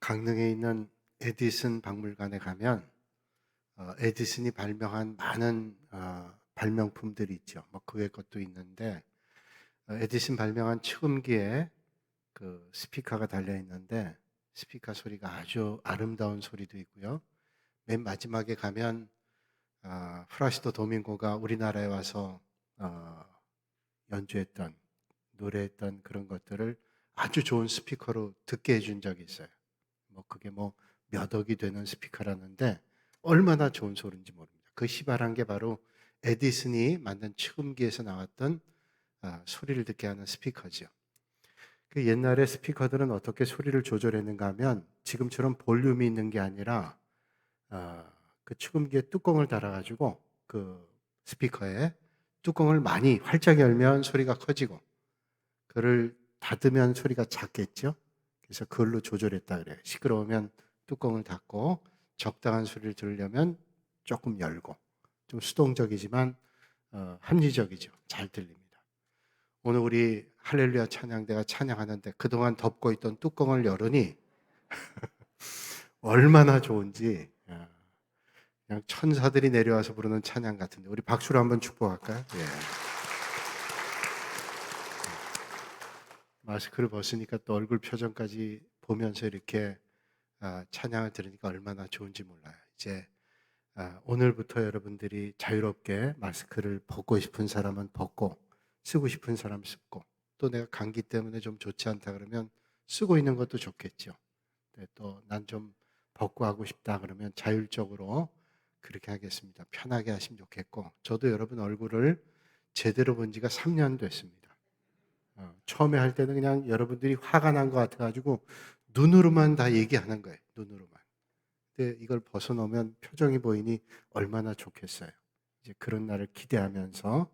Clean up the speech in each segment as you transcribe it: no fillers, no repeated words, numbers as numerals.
강릉에 있는 에디슨 박물관에 가면 에디슨이 발명한 많은 발명품들이 있죠. 뭐 그 외 것도 있는데 에디슨 발명한 축음기에 그 스피커가 달려 있는데 스피커 소리가 아주 아름다운 소리도 있고요. 맨 마지막에 가면 플라시도 도밍고가 우리나라에 와서 어, 연주했던 노래했던 그런 것들을 아주 좋은 스피커로 듣게 해준 적이 있어요. 뭐 그게 뭐 몇 억이 되는 스피커라는데 얼마나 좋은 소리인지 모릅니다. 그 시발한 게 바로 에디슨이 만든 축음기에서 나왔던 소리를 듣게 하는 스피커죠. 그 옛날에 스피커들은 어떻게 소리를 조절했는가 하면 지금처럼 볼륨이 있는 게 아니라 어, 그 축음기에 뚜껑을 달아가지고 그 스피커에 뚜껑을 많이 활짝 열면 소리가 커지고 그를 닫으면 소리가 작겠죠. 그래서 그걸로 조절했다 그래요. 시끄러우면 뚜껑을 닫고 적당한 소리를 들으려면 조금 열고 좀 수동적이지만 합리적이죠. 잘 들립니다. 오늘 우리 할렐루야 찬양대가 찬양하는데 그동안 덮고 있던 뚜껑을 열으니 얼마나 좋은지 그냥 천사들이 내려와서 부르는 찬양 같은데 우리 박수로 한번 축복할까요? 예. 마스크를 벗으니까 또 얼굴 표정까지 보면서 이렇게 찬양을 들으니까 얼마나 좋은지 몰라요. 이제 오늘부터 여러분들이 자유롭게 마스크를 벗고 싶은 사람은 벗고 쓰고 싶은 사람 쓰고 또 내가 감기 때문에 좀 좋지 않다 그러면 쓰고 있는 것도 좋겠죠. 또 난 좀 벗고 하고 싶다 그러면 자율적으로 그렇게 하겠습니다. 편하게 하시면 좋겠고 저도 여러분 얼굴을 제대로 본 지가 3년 됐습니다. 처음에 할 때는 그냥 여러분들이 화가 난 것 같아가지고 눈으로만 다 얘기하는 거예요. 눈으로만. 근데 이걸 벗어놓으면 표정이 보이니 얼마나 좋겠어요. 이제 그런 날을 기대하면서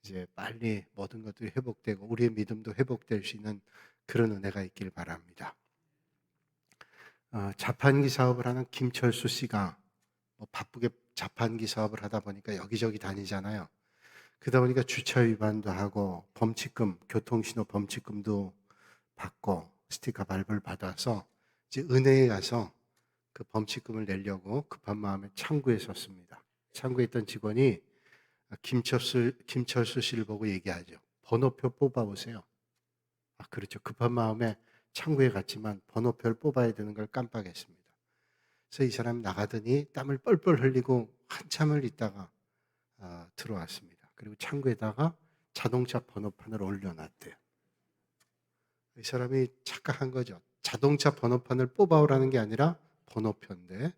이제 빨리 모든 것들이 회복되고 우리의 믿음도 회복될 수 있는 그런 은혜가 있길 바랍니다. 자판기 사업을 하는 김철수 씨가 뭐 바쁘게 자판기 사업을 하다 보니까 여기저기 다니잖아요. 그러다 보니까 주차 위반도 하고 범칙금, 교통신호 범칙금도 받고 스티커 발부를 받아서 이제 은행에 가서 그 범칙금을 내려고 급한 마음에 창구에 섰습니다. 창구에 있던 직원이 김철수 씨를 보고 얘기하죠. 번호표 뽑아오세요. 그렇죠. 급한 마음에 창구에 갔지만 번호표를 뽑아야 되는 걸 깜빡했습니다. 그래서 이 사람 나가더니 땀을 뻘뻘 흘리고 한참을 있다가 들어왔습니다. 그리고 창구에다가 자동차 번호판을 올려놨대요. 이 사람이 착각한 거죠. 자동차 번호판을 뽑아오라는 게 아니라 번호표인데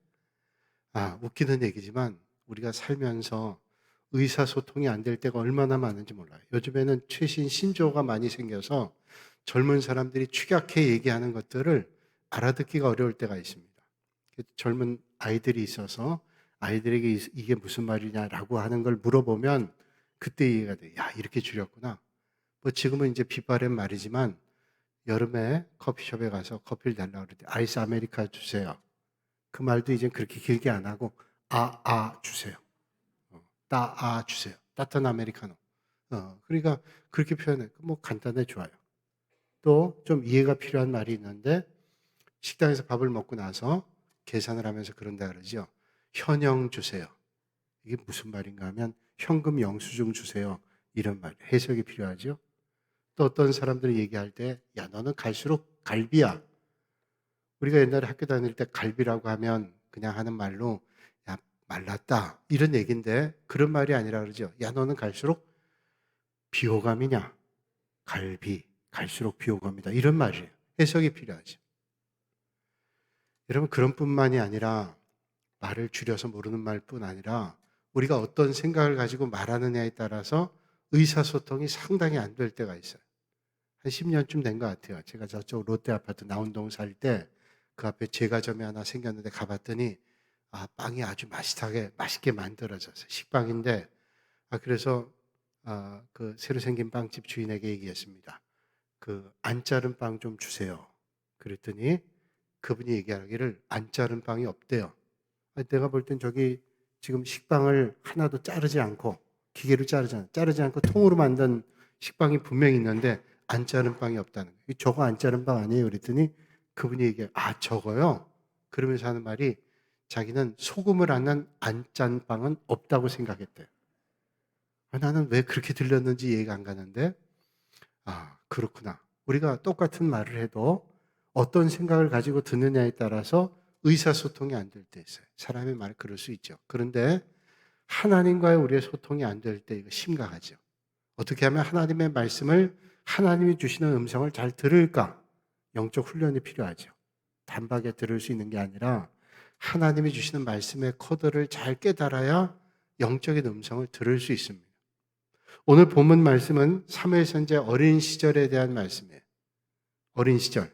웃기는 얘기지만 우리가 살면서 의사소통이 안 될 때가 얼마나 많은지 몰라요. 요즘에는 최신 신조어가 많이 생겨서 젊은 사람들이 축약해 얘기하는 것들을 알아듣기가 어려울 때가 있습니다. 젊은 아이들이 있어서 아이들에게 이게 무슨 말이냐라고 하는 걸 물어보면 그때 이해가 돼요. 야, 이렇게 줄였구나. 뭐 지금은 이제 비바람 말이지만 여름에 커피숍에 가서 커피를 달라고 그럴 때 아이스 아메리카 주세요. 그 말도 이제 그렇게 길게 안 하고 주세요. 주세요. 따뜻한 아메리카노. 그러니까 그렇게 표현해. 뭐 간단해 좋아요. 또 좀 이해가 필요한 말이 있는데 식당에서 밥을 먹고 나서 계산을 하면서 그런다 그러죠. 현영 주세요. 이게 무슨 말인가 하면 현금 영수증 주세요. 이런 말. 해석이 필요하죠. 또 어떤 사람들이 얘기할 때 야, 너는 갈수록 갈비야. 우리가 옛날에 학교 다닐 때 갈비라고 하면 그냥 하는 말로 야, 말랐다. 이런 얘기인데 그런 말이 아니라 그러죠. 야, 너는 갈수록 비호감이냐? 갈비. 갈수록 비호감이다. 이런 말이에요. 해석이 필요하죠. 여러분, 그런 뿐만이 아니라 말을 줄여서 모르는 말뿐 아니라 우리가 어떤 생각을 가지고 말하느냐에 따라서 의사소통이 상당히 안 될 때가 있어요. 한 10년쯤 된 것 같아요. 제가 저쪽 롯데 아파트 나운동 살 때 그 앞에 제과점이 하나 생겼는데 가봤더니 빵이 아주 맛있게 만들어졌어요. 식빵인데 그래서 그 새로 생긴 빵집 주인에게 얘기했습니다. 그 안 자른 빵 좀 주세요. 그랬더니 그분이 얘기하기를 안 자른 빵이 없대요. 내가 볼 땐 저기 지금 식빵을 하나도 자르지 않고 기계로 자르지 않고 통으로 만든 식빵이 분명히 있는데 안 자른 빵이 없다는 거예요. 저거 안 자른 빵 아니에요? 그랬더니 그분이 얘기해요. 아, 저거요? 그러면서 하는 말이 자기는 소금을 안 짠 빵은 없다고 생각했대요. 나는 왜 그렇게 들렸는지 이해가 안 가는데, 아, 그렇구나. 우리가 똑같은 말을 해도 어떤 생각을 가지고 듣느냐에 따라서 의사소통이 안 될 때 있어요. 사람의 말 그럴 수 있죠. 그런데 하나님과의 우리의 소통이 안 될 때 이거 심각하죠. 어떻게 하면 하나님의 말씀을, 하나님이 주시는 음성을 잘 들을까? 영적 훈련이 필요하죠. 단박에 들을 수 있는 게 아니라 하나님이 주시는 말씀의 코드를 잘 깨달아야 영적인 음성을 들을 수 있습니다. 오늘 본문 말씀은 사무엘 선지자 어린 시절에 대한 말씀이에요. 어린 시절.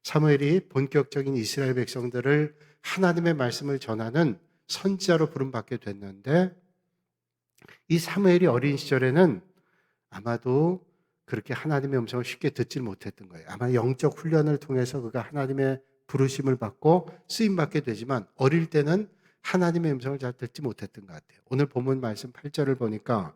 사무엘이 본격적인 이스라엘 백성들을 하나님의 말씀을 전하는 선지자로 부름받게 됐는데, 이 사무엘이 어린 시절에는 아마도 그렇게 하나님의 음성을 쉽게 듣질 못했던 거예요. 아마 영적 훈련을 통해서 그가 하나님의 부르심을 받고 쓰임받게 되지만 어릴 때는 하나님의 음성을 잘 듣지 못했던 것 같아요. 오늘 본문 말씀 8절을 보니까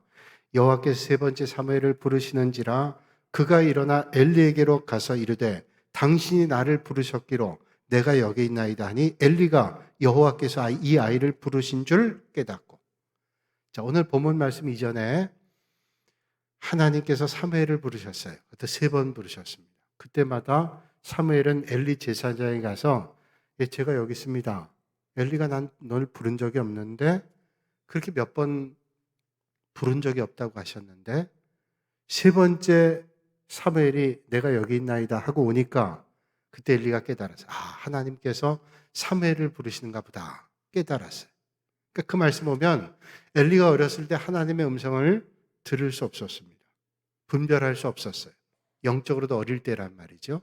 여호와께서 세 번째 사무엘을 부르시는지라 그가 일어나 엘리에게로 가서 이르되 당신이 나를 부르셨기로 내가 여기 있나이다 하니 엘리가 여호와께서 이 아이를 부르신 줄 깨닫고. 자, 오늘 본문 말씀 이전에 하나님께서 사무엘을 부르셨어요. 그때 3번 부르셨습니다. 그때마다 사무엘은 엘리 제사장에 가서 제가 여기 있습니다. 엘리가 널 부른 적이 없는데 그렇게 몇 번 부른 적이 없다고 하셨는데 3번째 사무엘이 내가 여기 있나이다 하고 오니까 그때 엘리가 깨달았어요. 아, 하나님께서 사무엘을 부르시는가 보다 깨달았어요. 그러니까 그 말씀 보면 엘리가 어렸을 때 하나님의 음성을 들을 수 없었습니다. 분별할 수 없었어요. 영적으로도 어릴 때란 말이죠.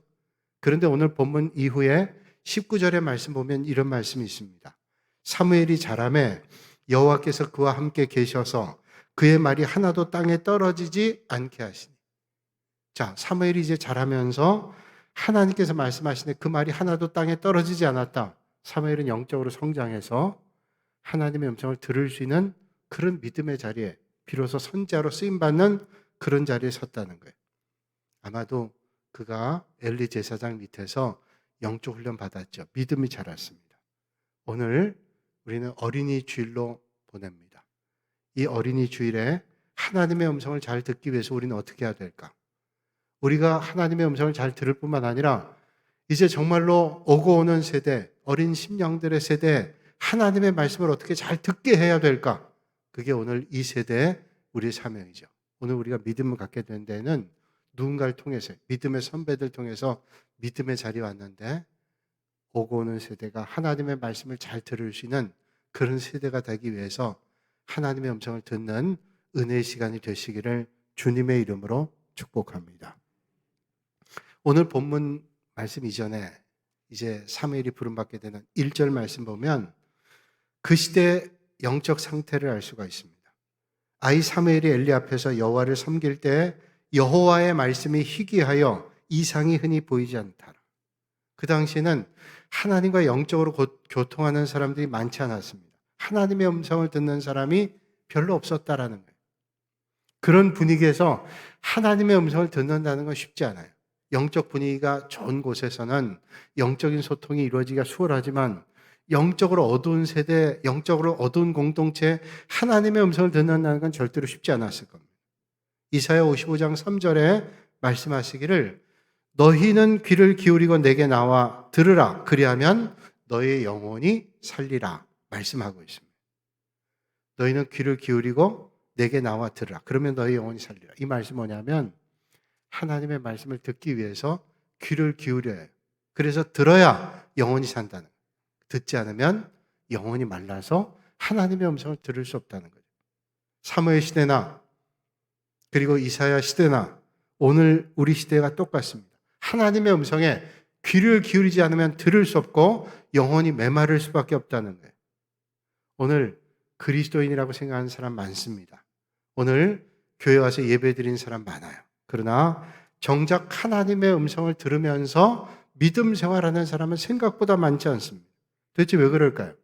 그런데 오늘 본문 이후에 19절의 말씀 보면 이런 말씀이 있습니다. 사무엘이 자라매 여호와께서 그와 함께 계셔서 그의 말이 하나도 땅에 떨어지지 않게 하시니. 자, 사무엘이 이제 자라면서 하나님께서 말씀하시네 그 말이 하나도 땅에 떨어지지 않았다. 사무엘은 영적으로 성장해서 하나님의 음성을 들을 수 있는 그런 믿음의 자리에 비로소 선지자로 쓰임받는 그런 자리에 섰다는 거예요. 아마도 그가 엘리 제사장 밑에서 영적 훈련 받았죠. 믿음이 자랐습니다. 오늘 우리는 어린이 주일로 보냅니다. 이 어린이 주일에 하나님의 음성을 잘 듣기 위해서 우리는 어떻게 해야 될까? 우리가 하나님의 음성을 잘 들을 뿐만 아니라 이제 정말로 오고 오는 세대, 어린 심령들의 세대에 하나님의 말씀을 어떻게 잘 듣게 해야 될까? 그게 오늘 이 세대의 우리의 사명이죠. 오늘 우리가 믿음을 갖게 된 데는 누군가를 통해서, 믿음의 선배들 통해서 믿음의 자리에 왔는데 오고 오는 세대가 하나님의 말씀을 잘 들을 수 있는 그런 세대가 되기 위해서 하나님의 음성을 듣는 은혜의 시간이 되시기를 주님의 이름으로 축복합니다. 오늘 본문 말씀 이전에 이제 사무엘이 부름받게 되는 1절 말씀 보면 그 시대의 영적 상태를 알 수가 있습니다. 아이 사무엘이 엘리 앞에서 여호와를 섬길 때 여호와의 말씀이 희귀하여 이상이 흔히 보이지 않더라. 그 당시에는 하나님과 영적으로 교통하는 사람들이 많지 않았습니다. 하나님의 음성을 듣는 사람이 별로 없었다라는 거예요. 그런 분위기에서 하나님의 음성을 듣는다는 건 쉽지 않아요. 영적 분위기가 좋은 곳에서는 영적인 소통이 이루어지기가 수월하지만 영적으로 어두운 세대, 영적으로 어두운 공동체 하나님의 음성을 듣는다는 건 절대로 쉽지 않았을 겁니다. 이사야 55장 3절에 말씀하시기를 너희는 귀를 기울이고 내게 나와 들으라 그리하면 너의 영혼이 살리라 말씀하고 있습니다. 너희는 귀를 기울이고 내게 나와 들으라 그러면 너의 영혼이 살리라. 이 말씀 뭐냐면 하나님의 말씀을 듣기 위해서 귀를 기울여야 해요. 그래서 들어야 영혼이 산다는 거예요. 듣지 않으면 영혼이 말라서 하나님의 음성을 들을 수 없다는 거죠. 사무엘 시대나 그리고 이사야 시대나 오늘 우리 시대가 똑같습니다. 하나님의 음성에 귀를 기울이지 않으면 들을 수 없고 영혼이 메마를 수밖에 없다는 거예요. 오늘 그리스도인이라고 생각하는 사람 많습니다. 오늘 교회 와서 예배 드리는 사람 많아요. 그러나 정작 하나님의 음성을 들으면서 믿음 생활하는 사람은 생각보다 많지 않습니다. 도대체 왜 그럴까요?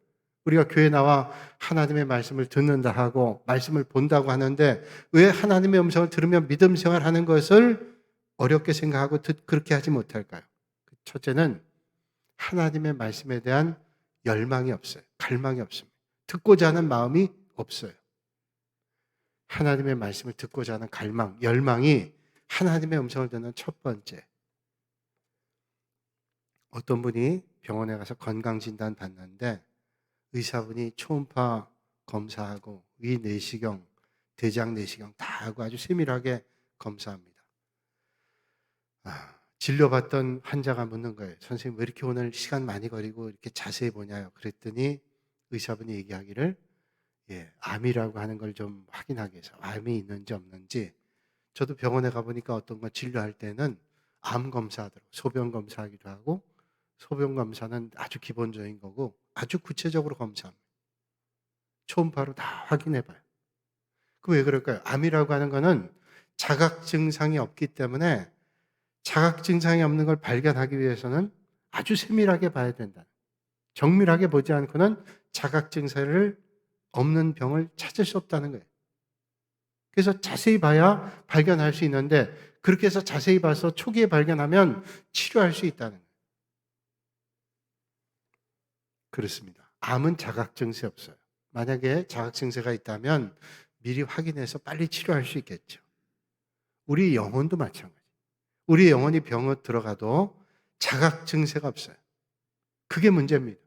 우리가 교회 나와 하나님의 말씀을 듣는다 하고 말씀을 본다고 하는데 왜 하나님의 음성을 들으면 믿음 생활하는 것을 어렵게 생각하고 그렇게 하지 못할까요? 첫째는 하나님의 말씀에 대한 열망이 없어요. 갈망이 없습니다. 듣고자 하는 마음이 없어요. 하나님의 말씀을 듣고자 하는 갈망, 열망이 하나님의 음성을 듣는 첫 번째. 어떤 분이 병원에 가서 건강진단 받는데 의사분이 초음파 검사하고 위 내시경, 대장 내시경 다 하고 아주 세밀하게 검사합니다. 진료받던 환자가 묻는 거예요. 선생님 왜 이렇게 오늘 시간 많이 걸리고 이렇게 자세히 보냐요. 그랬더니 의사분이 얘기하기를 암이라고 하는 걸 좀 확인하기 위해서 암이 있는지 없는지 저도 병원에 가보니까 어떤 거 진료할 때는 암 검사하더라고요. 소변 검사하기도 하고 소변 검사는 아주 기본적인 거고 아주 구체적으로 검사합니다. 초음파로 다 확인해봐요. 그 왜 그럴까요? 암이라고 하는 거는 자각 증상이 없기 때문에 자각 증상이 없는 걸 발견하기 위해서는 아주 세밀하게 봐야 된다. 정밀하게 보지 않고는 자각 증상을 없는 병을 찾을 수 없다는 거예요. 그래서 자세히 봐야 발견할 수 있는데 그렇게 해서 자세히 봐서 초기에 발견하면 치료할 수 있다는 거예요. 그렇습니다. 암은 자각 증세 없어요. 만약에 자각 증세가 있다면 미리 확인해서 빨리 치료할 수 있겠죠. 우리 영혼도 마찬가지. 우리 영혼이 병원 들어가도 자각 증세가 없어요. 그게 문제입니다.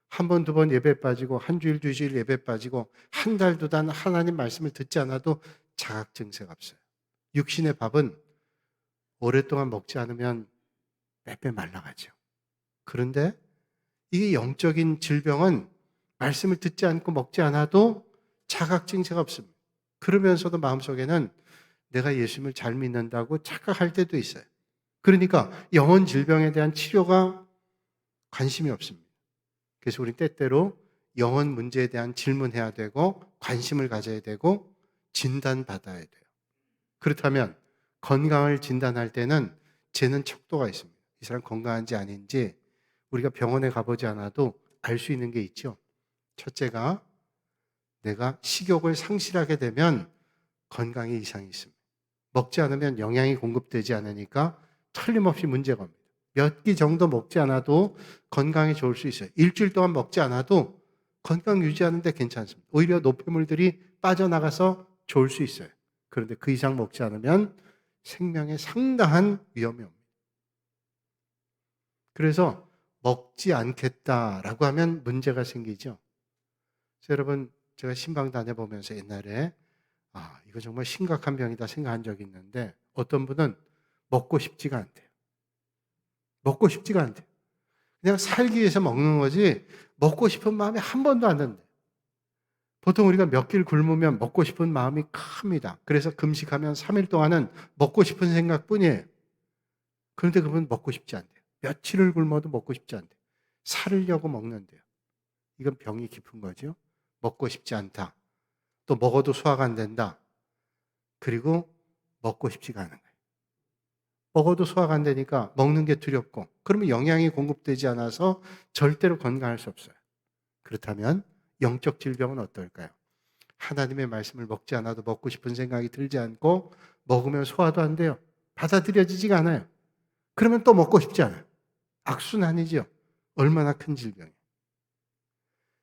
한 번, 두 번 예배 빠지고 한 주일, 두 주일 예배 빠지고 한 달, 두 달 하나님 말씀을 듣지 않아도 자각 증세가 없어요. 육신의 밥은 오랫동안 먹지 않으면 빼빼 말라가죠. 그런데 이게 영적인 질병은 말씀을 듣지 않고 먹지 않아도 자각 증세가 없습니다. 그러면서도 마음속에는 내가 예수님을 잘 믿는다고 착각할 때도 있어요. 그러니까 영혼 질병에 대한 치료가 관심이 없습니다. 그래서 우리 때때로 영혼 문제에 대한 질문해야 되고 관심을 가져야 되고 진단받아야 돼요. 그렇다면 건강을 진단할 때는 재는 척도가 있습니다. 이 사람 건강한지 아닌지 우리가 병원에 가보지 않아도 알 수 있는 게 있죠. 첫째가 내가 식욕을 상실하게 되면 건강에 이상이 있습니다. 먹지 않으면 영양이 공급되지 않으니까 틀림없이 문제가 옵니다. 몇 끼 정도 먹지 않아도 건강에 좋을 수 있어요. 일주일 동안 먹지 않아도 건강 유지하는 데 괜찮습니다. 오히려 노폐물들이 빠져나가서 좋을 수 있어요. 그런데 그 이상 먹지 않으면 생명에 상당한 위험이 옵니다. 그래서 먹지 않겠다라고 하면 문제가 생기죠. 그래서 여러분 제가 신방 다녀보면서 옛날에 이거 정말 심각한 병이다 생각한 적이 있는데 어떤 분은 먹고 싶지가 않대요. 먹고 싶지가 않대요. 그냥 살기 위해서 먹는 거지 먹고 싶은 마음이 한 번도 안 든대요. 보통 우리가 몇 끼를 굶으면 먹고 싶은 마음이 큽니다. 그래서 금식하면 3일 동안은 먹고 싶은 생각뿐이에요. 그런데 그분은 먹고 싶지 않대요. 며칠을 굶어도 먹고 싶지 않대요. 살으려고 먹는데요. 이건 병이 깊은 거죠. 먹고 싶지 않다. 또 먹어도 소화가 안 된다. 그리고 먹고 싶지가 않은 거예요. 먹어도 소화가 안 되니까 먹는 게 두렵고 그러면 영양이 공급되지 않아서 절대로 건강할 수 없어요. 그렇다면 영적 질병은 어떨까요? 하나님의 말씀을 먹지 않아도 먹고 싶은 생각이 들지 않고 먹으면 소화도 안 돼요. 받아들여지지가 않아요. 그러면 또 먹고 싶지 않아요. 악순환이죠. 얼마나 큰 질병이에요.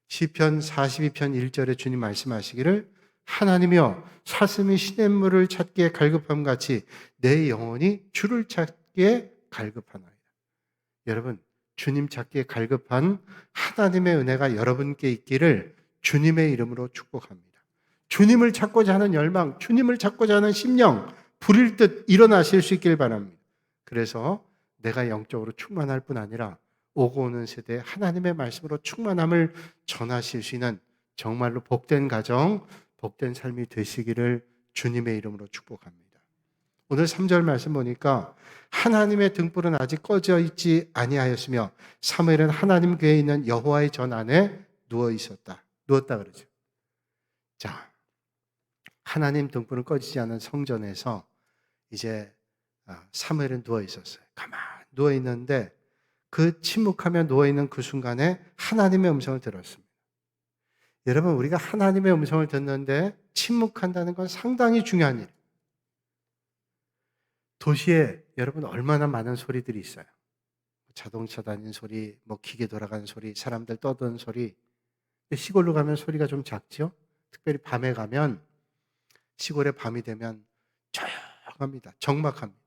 시편 42편 1절에 주님 말씀하시기를 하나님이여 사슴이 시냇물을 찾기에 갈급함 같이 내 영혼이 주를 찾기에 갈급하나이다. 여러분 주님 찾기에 갈급한 하나님의 은혜가 여러분께 있기를 주님의 이름으로 축복합니다. 주님을 찾고자 하는 열망, 주님을 찾고자 하는 심령 불일 듯 일어나실 수 있길 바랍니다. 그래서 내가 영적으로 충만할 뿐 아니라 오고 오는 세대에 하나님의 말씀으로 충만함을 전하실 수 있는 정말로 복된 가정, 복된 삶이 되시기를 주님의 이름으로 축복합니다. 오늘 3절 말씀 보니까 하나님의 등불은 아직 꺼져 있지 아니하였으며 사무엘은 하나님 궤에 있는 여호와의 전 안에 누워 있었다. 누웠다 그러죠. 자, 하나님 등불은 꺼지지 않은 성전에서 이제 사무엘은 누워 있었어요. 가만히 누워 있는데 그 침묵하며 누워 있는 그 순간에 하나님의 음성을 들었습니다. 여러분 우리가 하나님의 음성을 듣는데 침묵한다는 건 상당히 중요한 일이에요. 도시에 여러분 얼마나 많은 소리들이 있어요. 자동차 다니는 소리, 뭐 기계 돌아가는 소리, 사람들 떠드는 소리. 시골로 가면 소리가 좀 작죠? 특별히 밤에 가면, 시골에 밤이 되면 조용합니다. 적막합니다.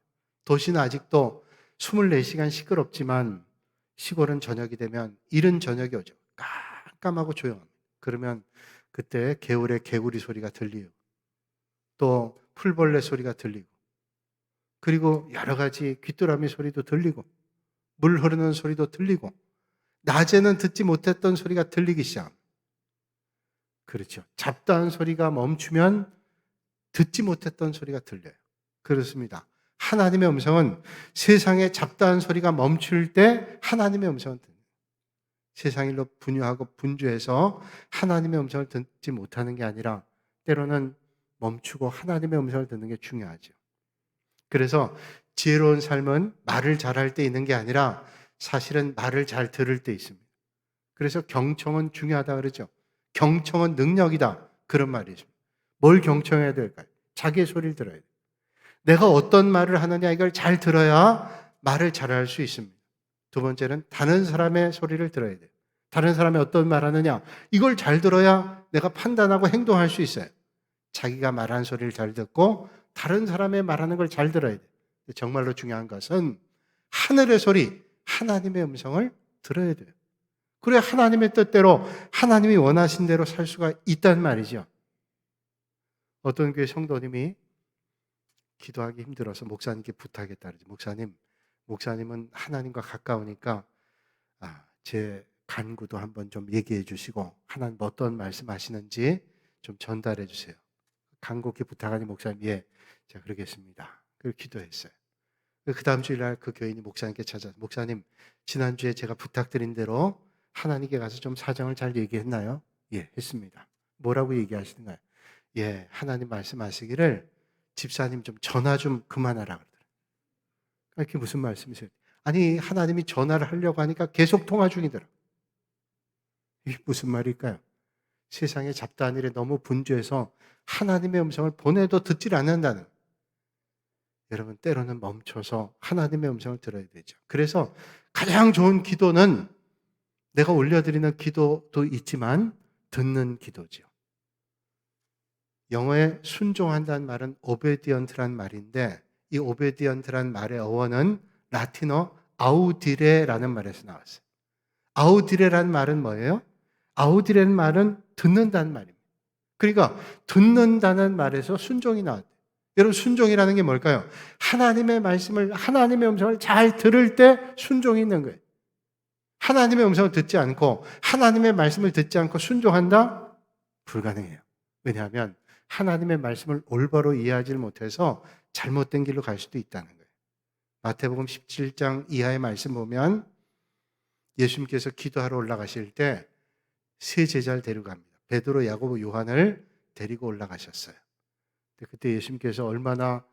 도시는 아직도 24시간 시끄럽지만 시골은 저녁이 되면 이른 저녁이 오죠. 깜깜하고 조용합니다. 그러면 그때 개울의 개구리 소리가 들리고 또 풀벌레 소리가 들리고 그리고 여러 가지 귀뚜라미 소리도 들리고 물 흐르는 소리도 들리고 낮에는 듣지 못했던 소리가 들리기 시작합니다. 그렇죠. 잡다한 소리가 멈추면 듣지 못했던 소리가 들려요. 그렇습니다. 하나님의 음성은 세상에 잡다한 소리가 멈출 때 하나님의 음성을 듣는 거예요. 세상 일로 분유하고 분주해서 하나님의 음성을 듣지 못하는 게 아니라 때로는 멈추고 하나님의 음성을 듣는 게 중요하죠. 그래서 지혜로운 삶은 말을 잘할 때 있는 게 아니라 사실은 말을 잘 들을 때 있습니다. 그래서 경청은 중요하다 그러죠. 경청은 능력이다. 그런 말이죠. 뭘 경청해야 될까요? 자기의 소리를 들어야 돼요. 내가 어떤 말을 하느냐 이걸 잘 들어야 말을 잘할 수 있습니다. 두 번째는 다른 사람의 소리를 들어야 돼요. 다른 사람이 어떤 말 하느냐 이걸 잘 들어야 내가 판단하고 행동할 수 있어요. 자기가 말하는 소리를 잘 듣고 다른 사람의 말하는 걸 잘 들어야 돼요. 정말로 중요한 것은 하늘의 소리, 하나님의 음성을 들어야 돼요. 그래야 하나님의 뜻대로 하나님이 원하신 대로 살 수가 있단 말이죠. 어떤 교회 성도님이 기도하기 힘들어서 목사님께 부탁했다 그러죠. 목사님은 하나님과 가까우니까 제 간구도 한번 좀 얘기해 주시고 하나님 어떤 말씀하시는지 좀 전달해 주세요. 간곡히 부탁하니 목사님 제가 그러겠습니다. 그걸 기도했어요. 그 다음 주일날 그 교인이 목사님께 찾아서 목사님 지난주에 제가 부탁드린 대로 하나님께 가서 좀 사정을 잘 얘기했나요? 예, 했습니다. 뭐라고 얘기하시는가요? 예, 하나님 말씀하시기를 집사님 좀 전화 좀 그만하라 그러더라고요. 그게 무슨 말씀이세요? 아니 하나님이 전화를 하려고 하니까 계속 통화 중이더라고요. 이게 무슨 말일까요? 세상에 잡다한 일에 너무 분주해서 하나님의 음성을 보내도 듣질 않는다는 거예요. 여러분 때로는 멈춰서 하나님의 음성을 들어야 되죠. 그래서 가장 좋은 기도는 내가 올려드리는 기도도 있지만 듣는 기도죠. 영어에 순종한다는 말은 오베디언트란 말인데 이 오베디언트란 말의 어원은 라틴어 아우디레라는 말에서 나왔어요. 아우디레라는 말은 뭐예요? 아우디레는 말은 듣는다는 말입니다. 그러니까 듣는다는 말에서 순종이 나왔대요. 여러분 순종이라는 게 뭘까요? 하나님의 말씀을 하나님의 음성을 잘 들을 때 순종이 있는 거예요. 하나님의 음성을 듣지 않고 하나님의 말씀을 듣지 않고 순종한다? 불가능해요. 왜냐하면 하나님의 말씀을 올바로 이해하지 못해서 잘못된 길로 갈 수도 있다는 거예요. 마태복음 17장 이하의 말씀 보면 예수님께서 기도하러 올라가실 때 세 제자를 데려갑니다. 베드로, 야고보, 요한을 데리고 올라가셨어요. 그때 예수님께서 얼마나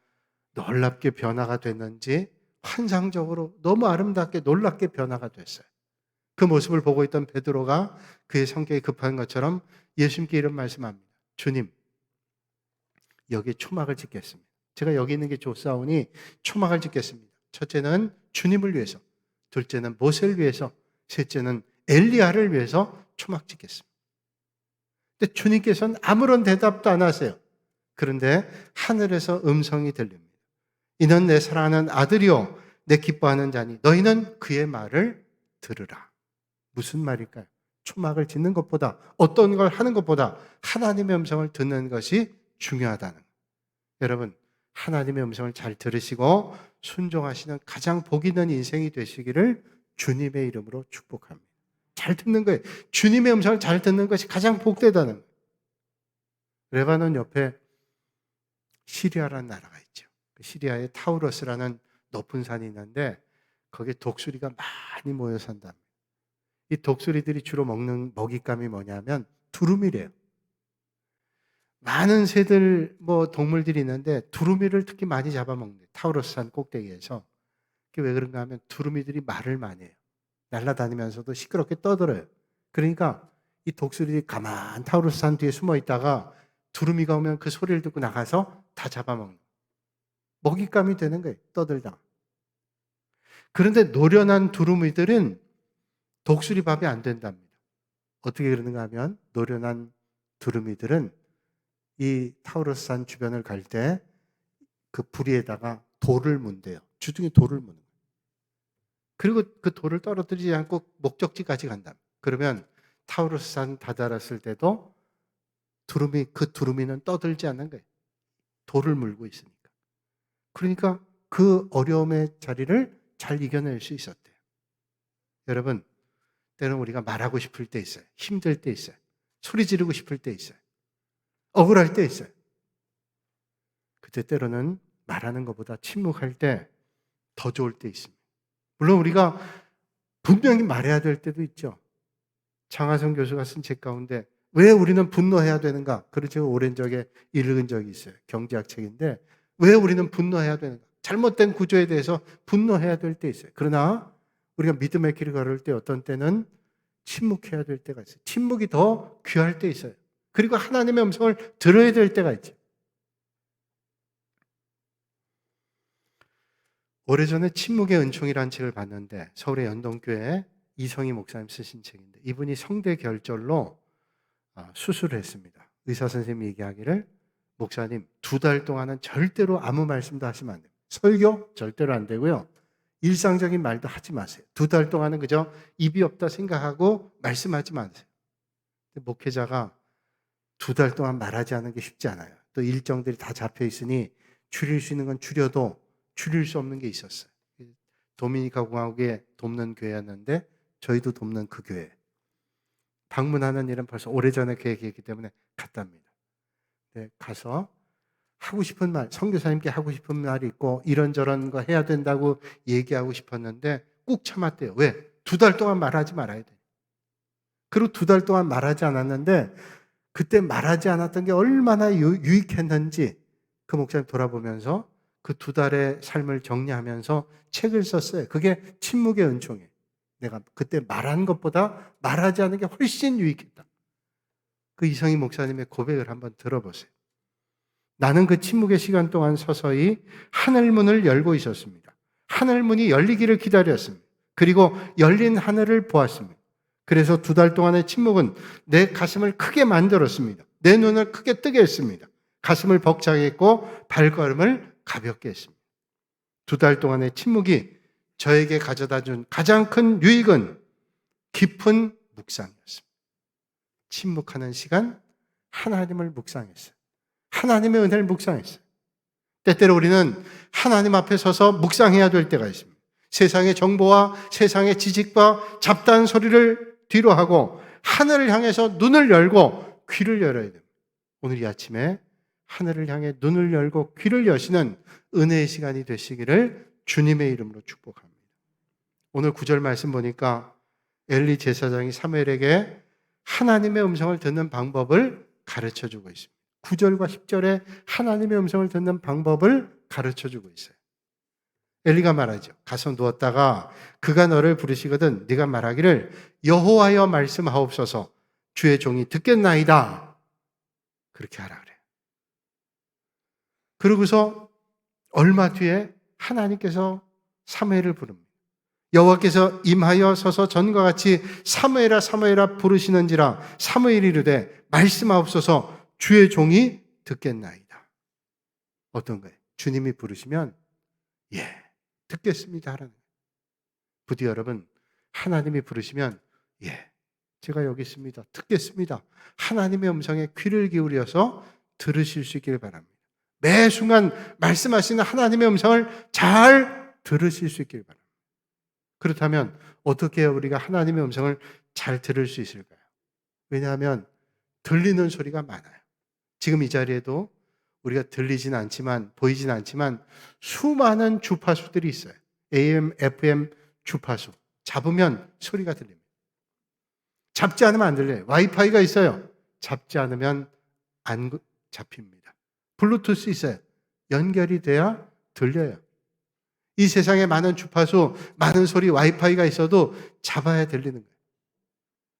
놀랍게 변화가 됐는지 환상적으로 너무 아름답게 놀랍게 변화가 됐어요. 그 모습을 보고 있던 베드로가 그의 성격이 급한 것처럼 예수님께 이런 말씀합니다. 주님, 여기에 초막을 짓겠습니다. 제가 여기 있는 게 좋사오니 초막을 짓겠습니다. 첫째는 주님을 위해서, 둘째는 모세를 위해서, 셋째는 엘리야를 위해서 초막 짓겠습니다. 근데 주님께서는 아무런 대답도 안 하세요. 그런데 하늘에서 음성이 들립니다. 이는 내 사랑하는 아들이요 내 기뻐하는 자니 너희는 그의 말을 들으라. 무슨 말일까요? 초막을 짓는 것보다 어떤 걸 하는 것보다 하나님의 음성을 듣는 것이 중요하다는 거예요. 여러분 하나님의 음성을 잘 들으시고 순종하시는 가장 복 있는 인생이 되시기를 주님의 이름으로 축복합니다. 잘 듣는 거예요. 주님의 음성을 잘 듣는 것이 가장 복되다는 거예요. 레바논 옆에 시리아라는 나라가 있죠. 시리아에 타우러스라는 높은 산이 있는데 거기에 독수리가 많이 모여 산답니다. 이 독수리들이 주로 먹는 먹잇감이 뭐냐면 두루미래요. 많은 새들 동물들이 있는데 두루미를 특히 많이 잡아먹는데 타우러스 산 꼭대기에서. 그게 왜 그런가 하면 두루미들이 말을 많이 해요. 날아다니면서도 시끄럽게 떠들어요. 그러니까 이 독수리들이 가만 타우러스 산 뒤에 숨어 있다가 두루미가 오면 그 소리를 듣고 나가서 다 잡아먹는 거예요. 먹잇감이 되는 거예요. 떠들다. 그런데 노련한 두루미들은 독수리밥이 안 된답니다. 어떻게 그러는가 하면 노련한 두루미들은 이 타우러스 산 주변을 갈 때 그 부리에다가 돌을 문대요. 주둥이 돌을 무는 거예요. 그리고 그 돌을 떨어뜨리지 않고 목적지까지 간다. 그러면 타우러스 산 다다랐을 때도 그 두루미는 떠들지 않는 거예요. 돌을 물고 있으니까. 그러니까 그 어려움의 자리를 잘 이겨낼 수 있었대요. 여러분, 때로는 우리가 말하고 싶을 때 있어요. 힘들 때 있어요. 소리 지르고 싶을 때 있어요. 억울할 때 있어요. 그때 때로는 말하는 것보다 침묵할 때 더 좋을 때 있습니다. 물론 우리가 분명히 말해야 될 때도 있죠. 장하성 교수가 쓴 책 가운데 왜 우리는 분노해야 되는가? 그런 책을 오랜 적에 읽은 적이 있어요. 경제학 책인데 왜 우리는 분노해야 되는가? 잘못된 구조에 대해서 분노해야 될 때 있어요. 그러나 우리가 믿음의 길을 걸을 때 어떤 때는 침묵해야 될 때가 있어요. 침묵이 더 귀할 때 있어요. 그리고 하나님의 음성을 들어야 될 때가 있죠. 오래전에 침묵의 은총이라는 책을 봤는데 서울의 연동교회 이성희 목사님 쓰신 책인데 이분이 성대 결절로 수술을 했습니다. 의사 선생님이 얘기하기를 목사님 2달 동안은 절대로 아무 말씀도 하시면 안 돼요. 설교 절대로 안 되고요. 일상적인 말도 하지 마세요. 2달 동안은 그저 입이 없다 생각하고 말씀하지 마세요. 목회자가 2달 동안 말하지 않은 게 쉽지 않아요. 또 일정들이 다 잡혀 있으니 줄일 수 있는 건 줄여도 줄일 수 없는 게 있었어요. 도미니카 공화국에 돕는 교회였는데 저희도 돕는 그 교회. 방문하는 일은 벌써 오래전에 계획했기 때문에 갔답니다. 네, 가서 하고 싶은 말, 선교사님께 하고 싶은 말이 있고 이런저런 거 해야 된다고 얘기하고 싶었는데 꾹 참았대요. 왜? 2달 동안 말하지 말아야 돼. 그리고 2달 동안 말하지 않았는데 그때 말하지 않았던 게 얼마나 유익했는지 그 목사님 돌아보면서 그 2달의 삶을 정리하면서 책을 썼어요. 그게 침묵의 은총이에요. 내가 그때 말한 것보다 말하지 않은 게 훨씬 유익했다. 그 이성희 목사님의 고백을 한번 들어보세요. 나는 그 침묵의 시간 동안 서서히 하늘문을 열고 있었습니다. 하늘문이 열리기를 기다렸습니다. 그리고 열린 하늘을 보았습니다. 그래서 2달 동안의 침묵은 내 가슴을 크게 만들었습니다. 내 눈을 크게 뜨게 했습니다. 가슴을 벅차게 했고 발걸음을 가볍게 했습니다. 2달 동안의 침묵이 저에게 가져다 준 가장 큰 유익은 깊은 묵상이었습니다. 침묵하는 시간, 하나님을 묵상했어요. 하나님의 은혜를 묵상했어요. 때때로 우리는 하나님 앞에 서서 묵상해야 될 때가 있습니다. 세상의 정보와 세상의 지식과 잡다한 소리를 뒤로 하고 하늘을 향해서 눈을 열고 귀를 열어야 됩니다. 오늘 이 아침에 하늘을 향해 눈을 열고 귀를 여시는 은혜의 시간이 되시기를 주님의 이름으로 축복합니다. 오늘 9절 말씀 보니까 엘리 제사장이 사무엘에게 하나님의 음성을 듣는 방법을 가르쳐주고 있습니다. 9절과 10절에 하나님의 음성을 듣는 방법을 가르쳐주고 있어요. 엘리가 말하죠. 가서 누웠다가 그가 너를 부르시거든 네가 말하기를 여호와여 말씀하옵소서 주의 종이 듣겠나이다. 그렇게 하라 그래요. 그러고서 얼마 뒤에 하나님께서 사무엘을 부릅니다. 여호와께서 임하여 서서 전과 같이 사무엘아 사무엘아 부르시는지라 사무엘이 이르되 말씀하옵소서 주의 종이 듣겠나이다. 어떤 거예요? 주님이 부르시면 예 듣겠습니다 하라는 거예요. 부디 여러분 하나님이 부르시면 예 제가 여기 있습니다. 듣겠습니다. 하나님의 음성에 귀를 기울여서 들으실 수 있기를 바랍니다. 매 순간 말씀하시는 하나님의 음성을 잘 들으실 수 있기를 바랍니다. 그렇다면 어떻게 우리가 하나님의 음성을 잘 들을 수 있을까요? 왜냐하면 들리는 소리가 많아요. 지금 이 자리에도 우리가 들리진 않지만 보이진 않지만 수많은 주파수들이 있어요. AM, FM 주파수. 잡으면 소리가 들립니다. 잡지 않으면 안 들려요. 와이파이가 있어요. 잡지 않으면 안 잡힙니다. 블루투스 있어요. 연결이 돼야 들려요. 이 세상에 많은 주파수, 많은 소리, 와이파이가 있어도 잡아야 들리는 거예요.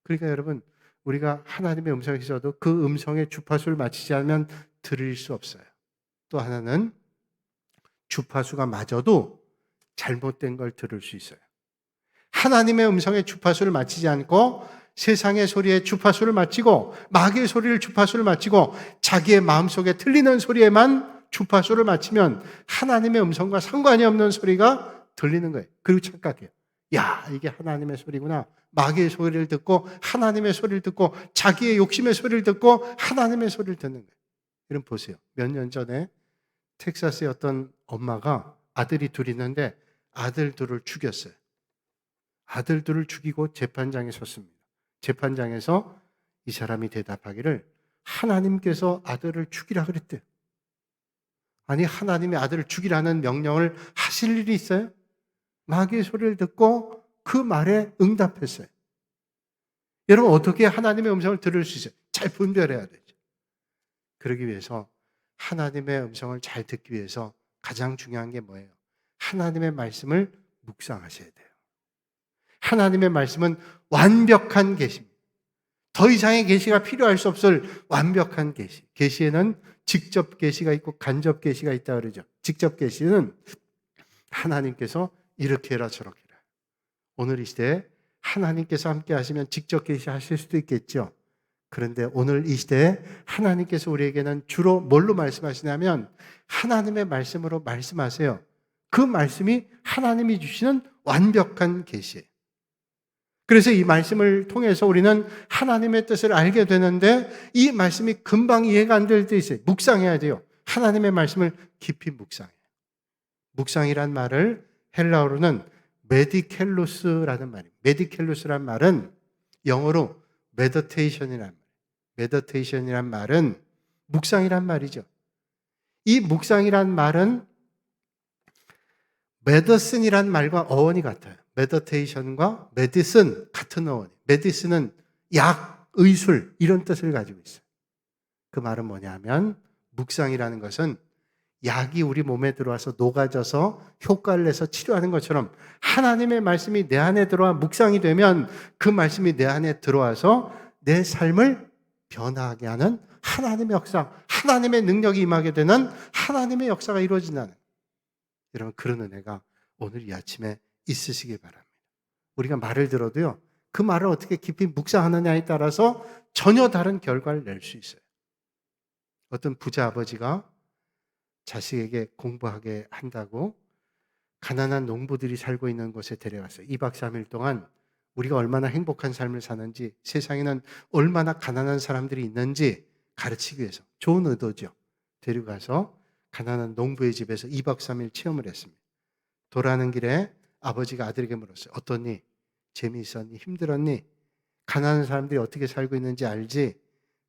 그러니까 여러분, 우리가 하나님의 음성이 있어도 그 음성의 주파수를 맞추지 않으면 들을 수 없어요. 또 하나는 주파수가 맞아도 잘못된 걸 들을 수 있어요. 하나님의 음성에 주파수를 맞추지 않고 세상의 소리에 주파수를 맞추고 마귀의 소리를 주파수를 맞추고 자기의 마음속에 들리는 소리에만 주파수를 맞추면 하나님의 음성과 상관이 없는 소리가 들리는 거예요. 그리고 착각해요. 야, 이게 하나님의 소리구나. 마귀의 소리를 듣고 하나님의 소리를 듣고 자기의 욕심의 소리를 듣고 하나님의 소리를 듣는 거예요. 여러분 보세요. 몇 년 전에 텍사스의 어떤 엄마가 아들이 둘 있는데 아들 둘을 죽였어요. 아들 둘을 죽이고 재판장에 섰습니다. 재판장에서 이 사람이 대답하기를 하나님께서 아들을 죽이라 그랬대요. 아니, 하나님의 아들을 죽이라는 명령을 하실 일이 있어요? 마귀의 소리를 듣고 그 말에 응답했어요. 여러분, 어떻게 하나님의 음성을 들을 수 있어요? 잘 분별해야 되죠. 그러기 위해서 하나님의 음성을 잘 듣기 위해서 가장 중요한 게 뭐예요? 하나님의 말씀을 묵상하셔야 돼요. 하나님의 말씀은 완벽한 계시입니다. 더 이상의 계시가 필요할 수 없을 완벽한 계시. 계시에는 직접 계시가 있고 간접 계시가 있다 그러죠. 직접 계시는 하나님께서 이렇게 해라 저렇게 해라. 오늘 이 시대에 하나님께서 함께 하시면 직접 계시하실 수도 있겠죠. 그런데 오늘 이 시대에 하나님께서 우리에게는 주로 뭘로 말씀하시냐면 하나님의 말씀으로 말씀하세요. 그 말씀이 하나님이 주시는 완벽한 계시예요. 그래서 이 말씀을 통해서 우리는 하나님의 뜻을 알게 되는데 이 말씀이 금방 이해가 안 될 때 있어요. 묵상해야 돼요. 하나님의 말씀을 깊이 묵상해요. 묵상이란 말을 헬라어로는 메디켈루스라는 말이에요. 메디켈루스란 말은 영어로 meditation이란 말이에요. meditation이란 말은 묵상이란 말이죠. 이 묵상이란 말은 medicine이란 말과 어원이 같아요. meditation과 medicine 같은 어원이에요. medicine은 약, 의술 이런 뜻을 가지고 있어요. 그 말은 뭐냐면 묵상이라는 것은 약이 우리 몸에 들어와서 녹아져서 효과를 내서 치료하는 것처럼 하나님의 말씀이 내 안에 들어와 묵상이 되면 그 말씀이 내 안에 들어와서 내 삶을 변화하게 하는 하나님의 역사, 하나님의 능력이 임하게 되는 하나님의 역사가 이루어진다는 여러분 그런 은혜가 오늘 이 아침에 있으시길 바랍니다. 우리가 말을 들어도요. 그 말을 어떻게 깊이 묵상하느냐에 따라서 전혀 다른 결과를 낼 수 있어요. 어떤 부자 아버지가 자식에게 공부하게 한다고 가난한 농부들이 살고 있는 곳에 데려갔어요. 2박 3일 동안 우리가 얼마나 행복한 삶을 사는지 세상에는 얼마나 가난한 사람들이 있는지 가르치기 위해서 좋은 의도죠. 데려가서 가난한 농부의 집에서 2박 3일 체험을 했습니다. 돌아가는 길에 아버지가 아들에게 물었어요. 어떠니? 재미있었니? 힘들었니? 가난한 사람들이 어떻게 살고 있는지 알지?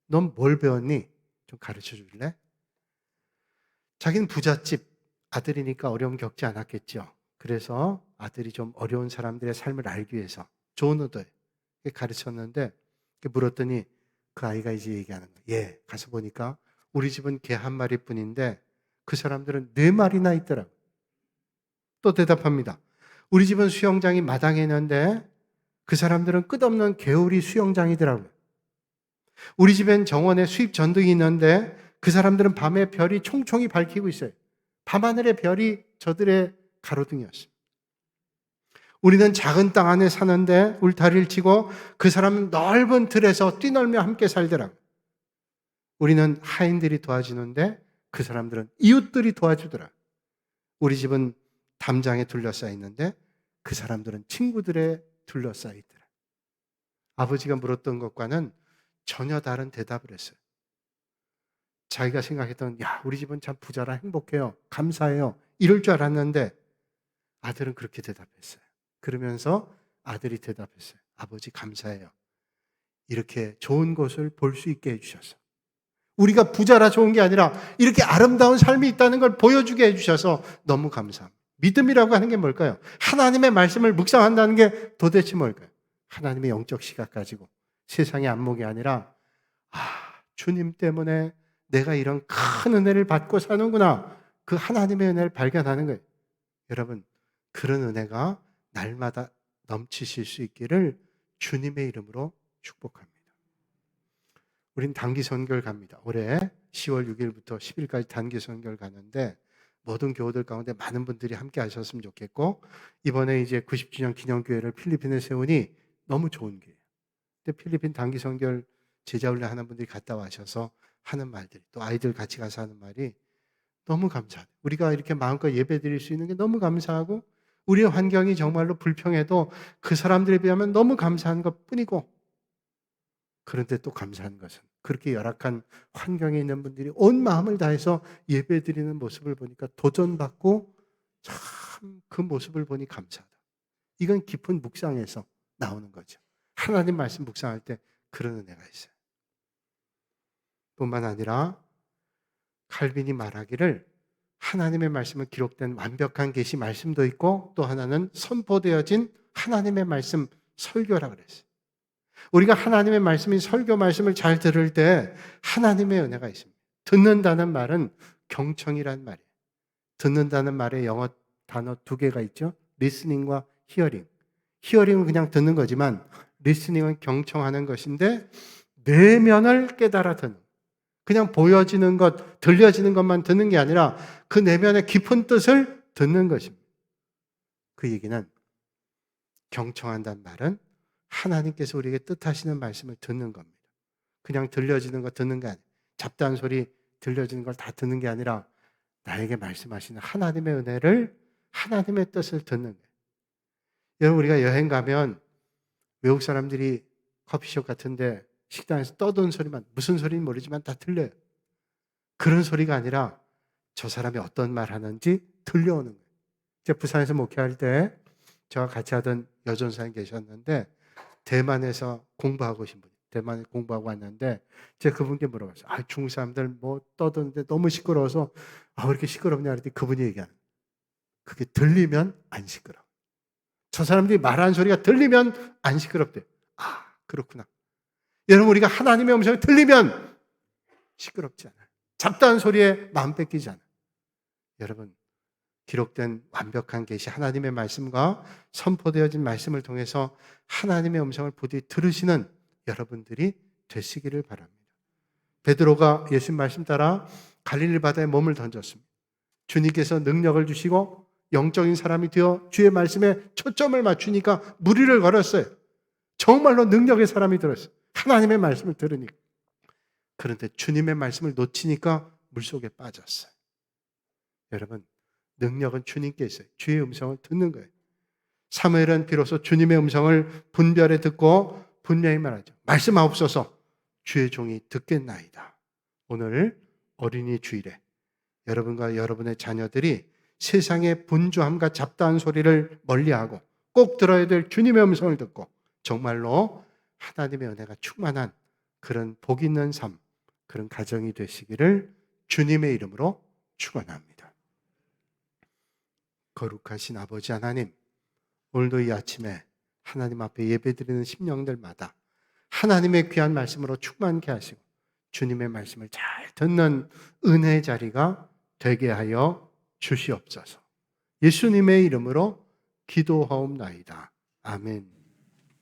넌 뭘 배웠니? 좀 가르쳐 줄래? 자기는 부잣집 아들이니까 어려움 겪지 않았겠죠. 그래서 아들이 좀 어려운 사람들의 삶을 알기 위해서 좋은 의도에 가르쳤는데 물었더니 그 아이가 이제 얘기하는 거예요. 예, 가서 보니까 우리 집은 개 한 마리뿐인데 그 사람들은 4마리나 있더라고요. 또 대답합니다. 우리 집은 수영장이 마당에 있는데 그 사람들은 끝없는 개울이 수영장이더라고요. 우리 집엔 정원에 수입 전등이 있는데 그 사람들은 밤에 별이 총총히 밝히고 있어요. 밤하늘의 별이 저들의 가로등이었어요. 우리는 작은 땅 안에 사는데 울타리를 치고 그 사람은 넓은 들에서 뛰놀며 함께 살더라고요. 우리는 하인들이 도와주는데 그 사람들은 이웃들이 도와주더라. 우리 집은 담장에 둘러싸여 있는데 그 사람들은 친구들에 둘러싸여 있더라. 아버지가 물었던 것과는 전혀 다른 대답을 했어요. 자기가 생각했던 야 우리 집은 참 부자라 행복해요. 감사해요. 이럴 줄 알았는데 아들은 그렇게 대답했어요. 그러면서 아들이 대답했어요. 아버지 감사해요. 이렇게 좋은 것을 볼 수 있게 해주셔서 우리가 부자라 좋은 게 아니라 이렇게 아름다운 삶이 있다는 걸 보여주게 해주셔서 너무 감사합니다. 믿음이라고 하는 게 뭘까요? 하나님의 말씀을 묵상한다는 게 도대체 뭘까요? 하나님의 영적 시각 가지고 세상의 안목이 아니라 주님 때문에 내가 이런 큰 은혜를 받고 사는구나. 그 하나님의 은혜를 발견하는 거예요. 여러분 그런 은혜가 날마다 넘치실 수 있기를 주님의 이름으로 축복합니다. 우린 단기 선교를 갑니다. 올해 10월 6일부터 10일까지 단기 선교를 가는데 모든 교우들 가운데 많은 분들이 함께 하셨으면 좋겠고, 이번에 이제 90주년 기념교회를 필리핀에 세우니 너무 좋은 교회예요. 근데 필리핀 단기 선결 제자훈련 하는 분들이 갔다 와셔서 하는 말들이, 또 아이들 같이 가서 하는 말이 너무 감사하다. 우리가 이렇게 마음껏 예배 드릴 수 있는 게 너무 감사하고, 우리의 환경이 정말로 불평해도 그 사람들에 비하면 너무 감사한 것 뿐이고, 그런데 또 감사한 것은 그렇게 열악한 환경에 있는 분들이 온 마음을 다해서 예배 드리는 모습을 보니까 도전받고, 참 그 모습을 보니 감사하다. 이건 깊은 묵상에서 나오는 거죠. 하나님 말씀 묵상할 때 그런 은혜가 있어요. 뿐만 아니라 칼빈이 말하기를 하나님의 말씀은 기록된 완벽한 계시 말씀도 있고, 또 하나는 선포되어진 하나님의 말씀 설교라 그랬어요. 우리가 하나님의 말씀인 설교 말씀을 잘 들을 때 하나님의 은혜가 있습니다. 듣는다는 말은 경청이란 말이에요. 듣는다는 말에 영어 단어 두 개가 있죠. listening과 hearing. hearing은 그냥 듣는 거지만 listening은 경청하는 것인데, 내면을 깨달아 듣는, 그냥 보여지는 것, 들려지는 것만 듣는 게 아니라 그 내면의 깊은 뜻을 듣는 것입니다. 그 얘기는 경청한다는 말은 하나님께서 우리에게 뜻하시는 말씀을 듣는 겁니다. 그냥 들려지는 거 듣는 게 아니에요. 잡다한 소리 들려지는 걸 다 듣는 게 아니라 나에게 말씀하시는 하나님의 은혜를, 하나님의 뜻을 듣는 거예요. 여러분, 우리가 여행 가면 외국 사람들이 커피숍 같은데 식당에서 떠드는 소리만, 무슨 소리인지 모르지만 다 들려요. 그런 소리가 아니라 저 사람이 어떤 말 하는지 들려오는 거예요. 제가 부산에서 목회할 때 저와 같이 하던 여전사님 계셨는데, 대만에서 공부하고 오신 분이, 대만에 공부하고 왔는데, 제가 그분께 물어봤어요. 중국 사람들 뭐 떠드는데 너무 시끄러워서 왜 이렇게 시끄럽냐 그랬더니 그분이 얘기하는, 그게 들리면 안 시끄러워. 저 사람들이 말하는 소리가 들리면 안 시끄럽대요. 그렇구나. 여러분, 우리가 하나님의 음성이 들리면 시끄럽지 않아요. 잡다한 소리에 마음 뺏기지 않아요. 여러분, 기록된 완벽한 계시 하나님의 말씀과 선포되어진 말씀을 통해서 하나님의 음성을 부디 들으시는 여러분들이 되시기를 바랍니다. 베드로가 예수님 말씀 따라 갈릴리 바다에 몸을 던졌습니다. 주님께서 능력을 주시고 영적인 사람이 되어 주의 말씀에 초점을 맞추니까 무리를 걸었어요. 정말로 능력의 사람이 들었어요. 하나님의 말씀을 들으니까. 그런데 주님의 말씀을 놓치니까 물속에 빠졌어요. 여러분, 능력은 주님께 있어요. 주의 음성을 듣는 거예요. 사무엘은 비로소 주님의 음성을 분별해 듣고 분명히 말하죠. 말씀하옵소서, 주의 종이 듣겠나이다. 오늘 어린이 주일에 여러분과 여러분의 자녀들이 세상의 분주함과 잡다한 소리를 멀리하고 꼭 들어야 될 주님의 음성을 듣고 정말로 하나님의 은혜가 충만한 그런 복 있는 삶, 그런 가정이 되시기를 주님의 이름으로 축원합니다. 거룩하신 아버지 하나님, 오늘도 이 아침에 하나님 앞에 예배드리는 심령들마다 하나님의 귀한 말씀으로 충만케 하시고 주님의 말씀을 잘 듣는 은혜의 자리가 되게 하여 주시옵소서. 예수님의 이름으로 기도하옵나이다. 아멘.